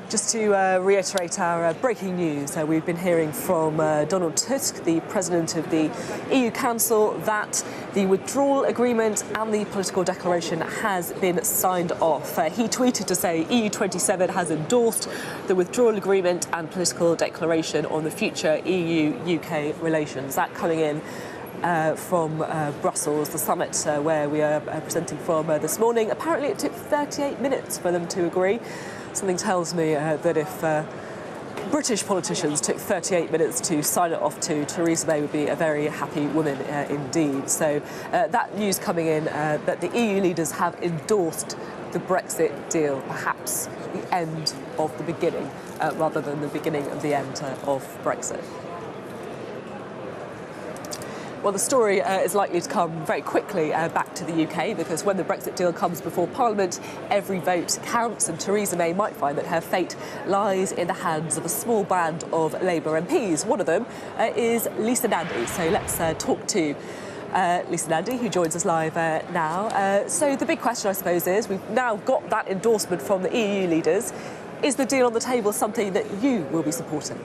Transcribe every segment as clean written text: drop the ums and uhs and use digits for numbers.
Just to reiterate our breaking news, we've been hearing from Donald Tusk, the President of the EU Council, that the withdrawal agreement and the political declaration has been signed off. He tweeted to say EU27 has endorsed the withdrawal agreement and political declaration on the future EU-UK relations. That coming in from Brussels, the summit where we are presenting from this morning. Apparently it took 38 minutes for them to agree. Something tells me that if British politicians took 38 minutes to sign it off to, Theresa May would be a very happy woman indeed. So that news coming in that the EU leaders have endorsed the Brexit deal, perhaps the end of the beginning rather than the beginning of the end of Brexit. Well, the story is likely to come very quickly back to the UK, because when the Brexit deal comes before Parliament, every vote counts, and Theresa May might find that her fate lies in the hands of a small band of Labour MPs. One of them is Lisa Nandy. So let's talk to Lisa Nandy, who joins us live now. So the big question, I suppose, is we've now got that endorsement from the EU leaders. Is the deal on the table something that you will be supporting?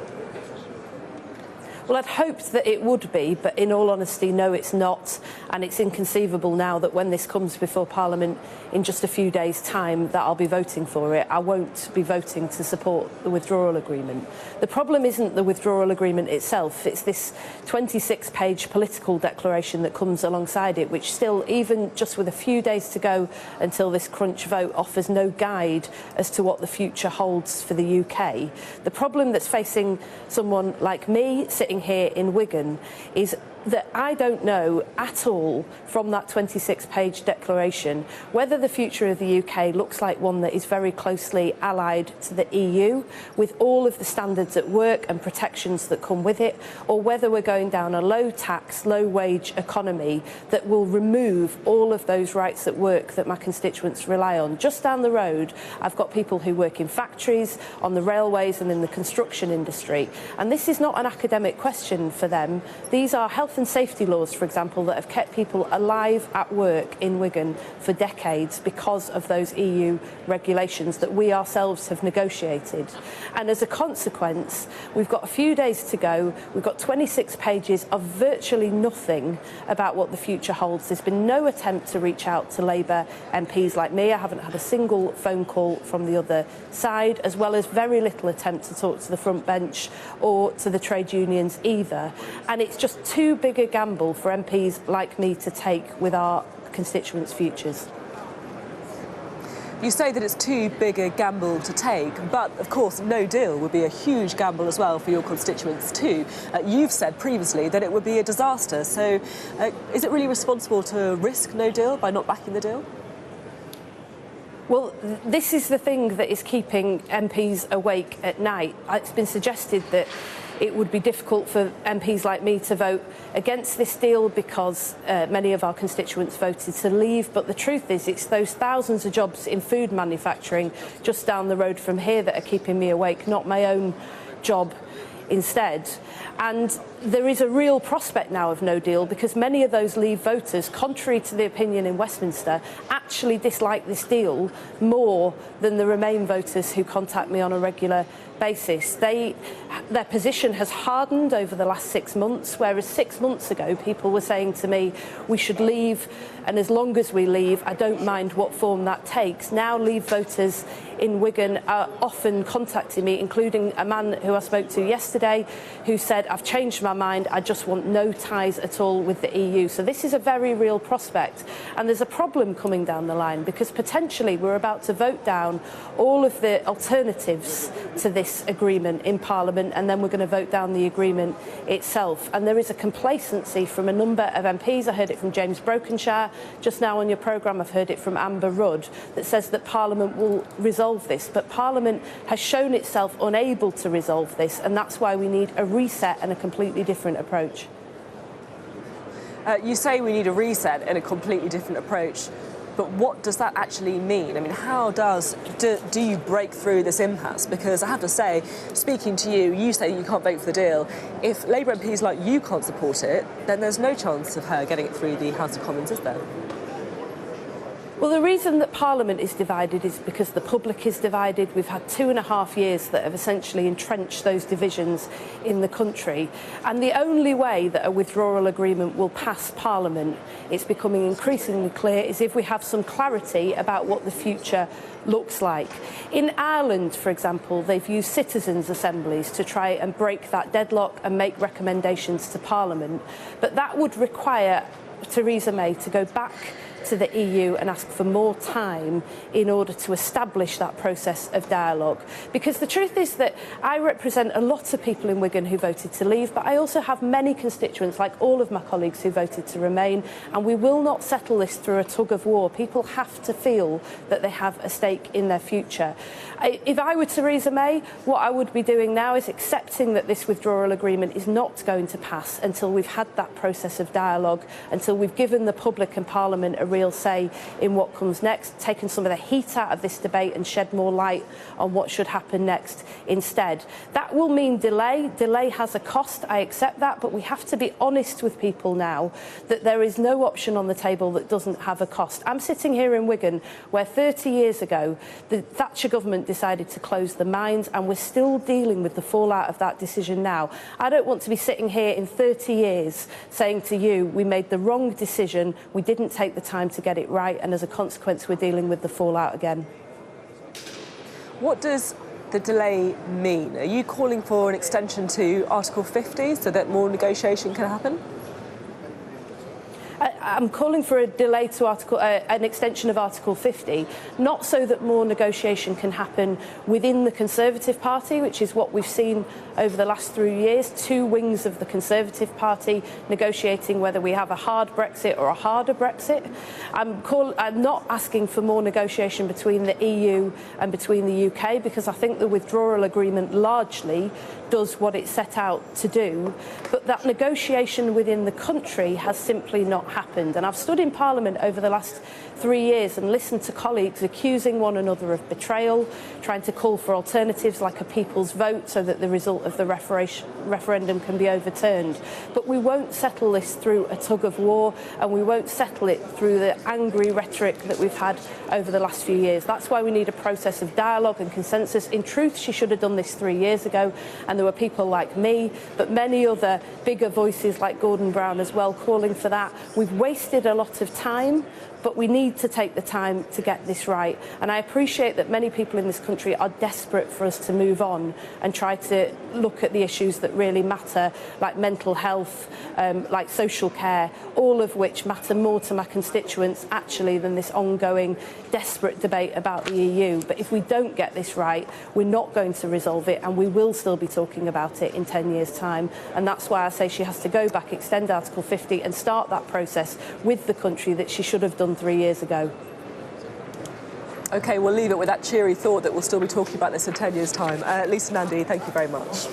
Well, I'd hoped that it would be, but in all honesty, no, it's not. And it's inconceivable now that when this comes before Parliament in just a few days' time that I'll be voting for it. I won't be voting to support the withdrawal agreement. The problem isn't the withdrawal agreement itself. It's this 26-page political declaration that comes alongside it, which still, even just with a few days to go until this crunch vote, offers no guide as to what the future holds for the UK. The problem that's facing someone like me sitting here in Wigan is that I don't know at all from that 26-page declaration whether the future of the UK looks like one that is very closely allied to the EU, with all of the standards at work and protections that come with it, or whether we're going down a low-tax, low-wage economy that will remove all of those rights at work that my constituents rely on. Just down the road, I've got people who work in factories, on the railways and in the construction industry. And this is not an academic question for them. These are health and safety laws, for example, that have kept people alive at work in Wigan for decades because of those EU regulations that we ourselves have negotiated. And as a consequence, we've got a few days to go. We've got 26 pages of virtually nothing about what the future holds. There's been no attempt to reach out to Labour MPs like me. I haven't had a single phone call from the other side, as well as very little attempt to talk to the front bench or to the trade unions either. And it's just too big a gamble for MPs like me to take with our constituents' futures. You say that it's too big a gamble to take, but of course no deal would be a huge gamble as well for your constituents too. You've said previously that it would be a disaster, so is it really responsible to risk no deal by not backing the deal? Well, this is the thing that is keeping MPs awake at night. It's been suggested that it would be difficult for MPs like me to vote against this deal because many of our constituents voted to leave. But the truth is, it's those thousands of jobs in food manufacturing just down the road from here that are keeping me awake, not my own job instead. And there is a real prospect now of no deal because many of those Leave voters, contrary to the opinion in Westminster, actually dislike this deal more than the Remain voters who contact me on a regular basis. Their position has hardened over the last 6 months, whereas 6 months ago people were saying to me we should leave, and as long as we leave I don't mind what form that takes. Now Leave voters in Wigan are often contacting me, including a man who I spoke to yesterday who said, I've changed my mind, I just want no ties at all with the EU. So this is a very real prospect, and there's a problem coming down the line because potentially we're about to vote down all of the alternatives to this agreement in Parliament, and then we're going to vote down the agreement itself. And there is a complacency from a number of MPs. I heard it from James Brokenshire just now on your programme. I've heard it from Amber Rudd that says that Parliament will resolve this, but Parliament has shown itself unable to resolve this, and that's why we need a reset and a completely different approach. You say we need a reset and a completely different approach, but what does that actually mean? I mean, how do you break through this impasse? Because I have to say, speaking to you, you say you can't vote for the deal. If Labour MPs like you can't support it, then there's no chance of her getting it through the House of Commons, is there? Well, the reason that Parliament is divided is because the public is divided. We've had 2.5 years that have essentially entrenched those divisions in the country. And the only way that a withdrawal agreement will pass Parliament, it's becoming increasingly clear, is if we have some clarity about what the future looks like. In Ireland, for example, they've used citizens' assemblies to try and break that deadlock and make recommendations to Parliament. But that would require Theresa May to go back to the EU and ask for more time in order to establish that process of dialogue. Because the truth is that I represent a lot of people in Wigan who voted to leave, but I also have many constituents, like all of my colleagues, who voted to remain, and we will not settle this through a tug of war. People have to feel that they have a stake in their future. If I were Theresa May, what I would be doing now is accepting that this withdrawal agreement is not going to pass until we've had that process of dialogue, until we've given the public and Parliament a real say in what comes next, taken some of the heat out of this debate and shed more light on what should happen next instead. That will mean delay. Delay has a cost, I accept that, but we have to be honest with people now that there is no option on the table that doesn't have a cost. I'm sitting here in Wigan where 30 years ago the Thatcher government decided to close the mines, and we're still dealing with the fallout of that decision now. I don't want to be sitting here in 30 years saying to you, we made the wrong decision, we didn't take the time to get it right, and as a consequence we're dealing with the fallout again. What does the delay mean? Are you calling for an extension to Article 50 so that more negotiation can happen? I'm calling for a delay to an extension of Article 50, not so that more negotiation can happen within the Conservative Party, which is what we've seen over the last 3 years, two wings of the Conservative Party negotiating whether we have a hard Brexit or a harder Brexit. I'm not asking for more negotiation between the EU and between the UK, because I think the withdrawal agreement largely does what it set out to do, but that negotiation within the country has simply not happened. And I've stood in Parliament over the last 3 years and listened to colleagues accusing one another of betrayal, trying to call for alternatives like a people's vote so that the result of the referendum can be overturned. But we won't settle this through a tug of war, and we won't settle it through the angry rhetoric that we've had over the last few years. That's why we need a process of dialogue and consensus. In truth, she should have done this 3 years ago, and there were people like me, but many other bigger voices like Gordon Brown as well, calling for that. We've wasted a lot of time, but we need to take the time to get this right. And I appreciate that many people in this country are desperate for us to move on and try to look at the issues that really matter, like mental health, like social care, all of which matter more to my constituents actually than this ongoing desperate debate about the EU. But if we don't get this right, we're not going to resolve it, and we will still be talking about it in 10 years' time. And that's why I say she has to go back, extend Article 50 and start that process with the country that she should have done 3 years ago. OK, we'll leave it with that cheery thought that we'll still be talking about this in 10 years' time. Lisa Nandy, thank you very much.